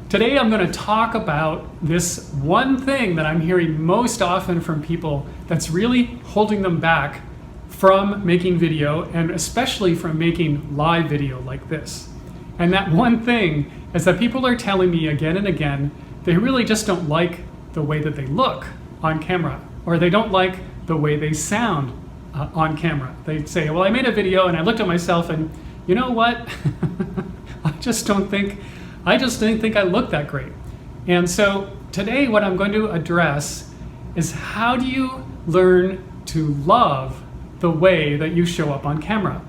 Today I'm going to talk about this one thing that I'm hearing most often from people that's really holding them back from making video, and especially from making live video like this. And that one thing is that people are telling me again and again, they really just don't like the way that they look on camera, or they don't like the way they sound on camera. They say, well, I made a video and I looked at myself and you know what? I just didn't think I looked that great. And so today what I'm going to address is, how do you learn to love the way that you show up on camera?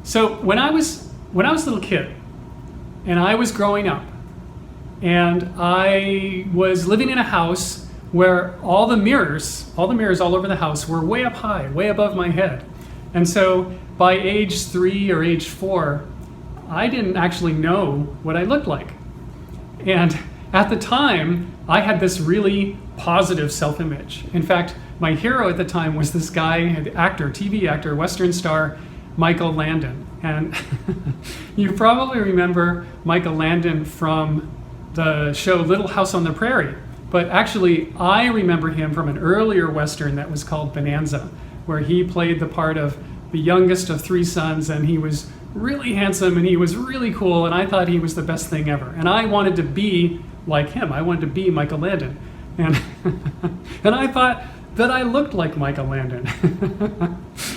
So when I was a little kid and I was growing up and I was living in a house where all the mirrors all over the house were way up high, way above my head. And so by age 3 or age 4, I didn't actually know what I looked like. And at the time, I had this really positive self-image. In fact, my hero at the time was this guy, actor, TV actor, Western star, Michael Landon. And you probably remember Michael Landon from the show Little House on the Prairie. But actually, I remember him from an earlier Western that was called Bonanza, where he played the part of the youngest of 3 sons, and he was really handsome and he was really cool, and I thought he was the best thing ever. And I wanted to be like him. I wanted to be Michael Landon. And, and I thought that I looked like Michael Landon.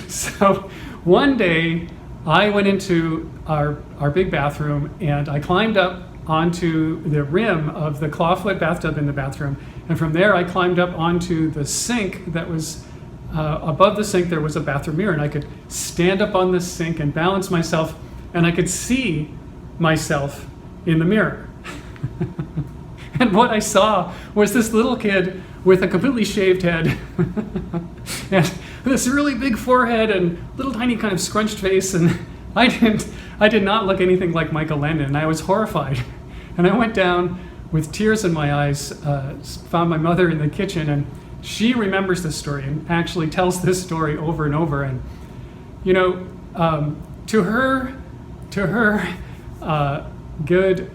So one day, I went into our big bathroom and I climbed up onto the rim of the clawfoot bathtub in the bathroom, and from there I climbed up onto the sink that was above the sink. There was a bathroom mirror, and I could stand up on the sink and balance myself, and I could see myself in the mirror. And what I saw was this little kid with a completely shaved head and this really big forehead and little tiny kind of scrunched face, and I did not look anything like Michael Landon, and I was horrified. And I went down with tears in my eyes, found my mother in the kitchen, and she remembers this story and actually tells this story over and over. And you know, to her good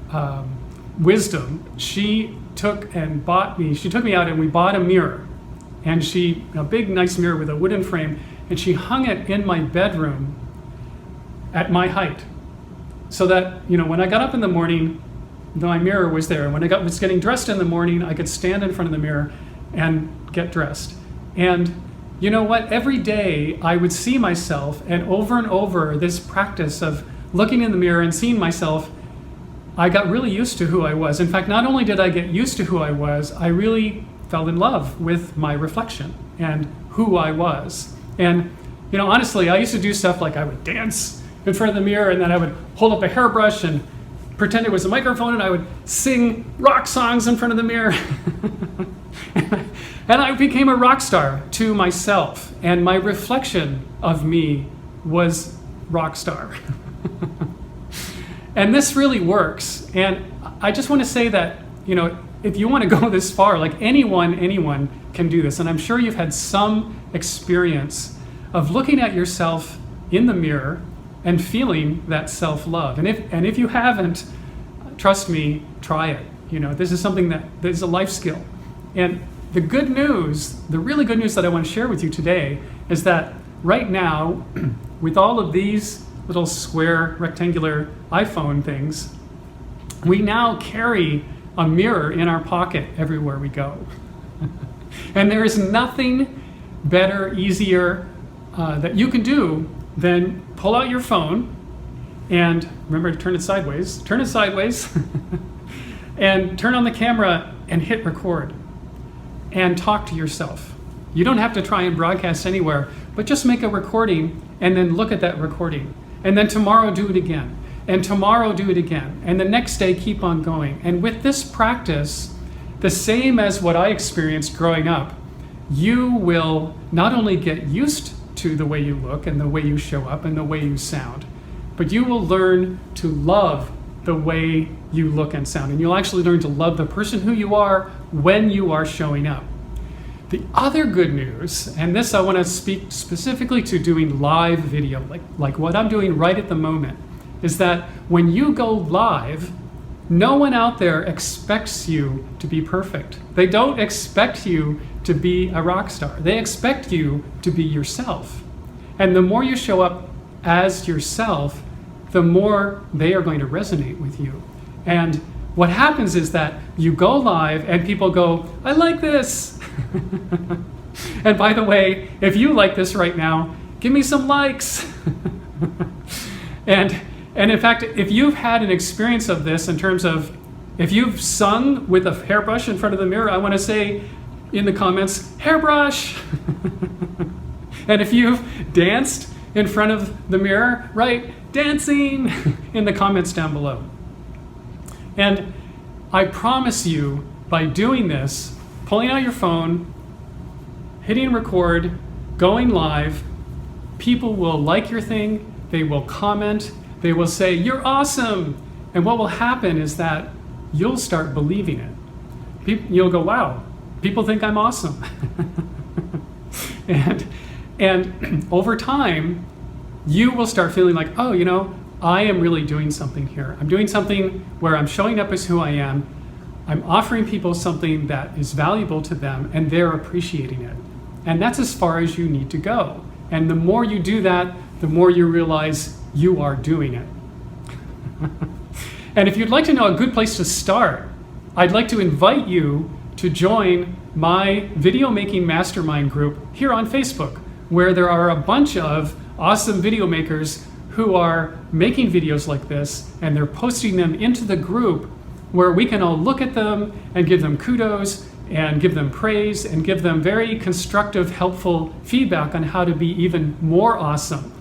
wisdom, she took me out and we bought a mirror, and a big nice mirror with a wooden frame, and she hung it in my bedroom at my height, so that, you know, when I got up in the morning, my mirror was there, and when I was getting dressed in the morning, I could stand in front of the mirror and get dressed. And you know what? Every day I would see myself, and over this practice of looking in the mirror and seeing myself, I got really used to who I was. In fact, not only did I get used to who I was, I really fell in love with my reflection and who I was. And you know, honestly, I used to do stuff like I would dance in front of the mirror, and then I would hold up a hairbrush and pretend it was a microphone, and I would sing rock songs in front of the mirror. And I became a rock star to myself, and my reflection of me was rock star. And this really works. And I just want to say that, you know, if you want to go this far, like anyone can do this. And I'm sure you've had some experience of looking at yourself in the mirror and feeling that self-love. And if you haven't, trust me, try it. You know, this is something that is a life skill. And the good news, the really good news that I want to share with you today is that right now, with all of these little square rectangular iPhone things, we now carry a mirror in our pocket everywhere we go. And there is nothing better, easier that you can do than pull out your phone, and remember to turn it sideways, and turn on the camera and hit record and talk to yourself. You don't have to try and broadcast anywhere, but just make a recording and then look at that recording. And then tomorrow do it again, and tomorrow do it again, and the next day keep on going. And with this practice, the same as what I experienced growing up, you will not only get used to the way you look and the way you show up and the way you sound, but you will learn to love the way you look and sound. And you'll actually learn to love the person who you are when you are showing up. The other good news, and this I want to speak specifically to doing live video, like what I'm doing right at the moment, is that when you go live, no one out there expects you to be perfect. They don't expect you to be a rock star. They expect you to be yourself. And the more you show up as yourself, the more they are going to resonate with you. And what happens is that you go live and people go, I like this. And by the way, if you like this right now, give me some likes. And in fact, if you've had an experience of this in terms of, if you've sung with a hairbrush in front of the mirror, I want to say in the comments, hairbrush. And if you've danced in front of the mirror, right, dancing in the comments down below. And I promise you, by doing this, pulling out your phone, hitting record, going live, people will like your thing, they will comment, they will say, you're awesome. And what will happen is that you'll start believing it. You'll go, wow, people think I'm awesome. And over time, you will start feeling like, oh, you know, I am really doing something here. I'm doing something where I'm showing up as who I am. I'm offering people something that is valuable to them, and they're appreciating it. And that's as far as you need to go. And the more you do that, the more you realize you are doing it. And if you'd like to know a good place to start, I'd like to invite you to join my video making mastermind group here on Facebook, where there are a bunch of awesome video makers who are making videos like this, and they're posting them into the group where we can all look at them and give them kudos and give them praise and give them very constructive, helpful feedback on how to be even more awesome.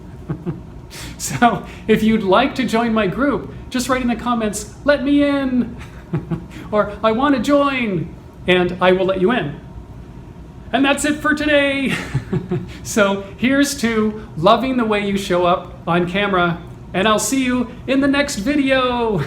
So if you'd like to join my group, just write in the comments, let me in, or I want to join, and I will let you in. And that's it for today. So here's to loving the way you show up on camera, and I'll see you in the next video.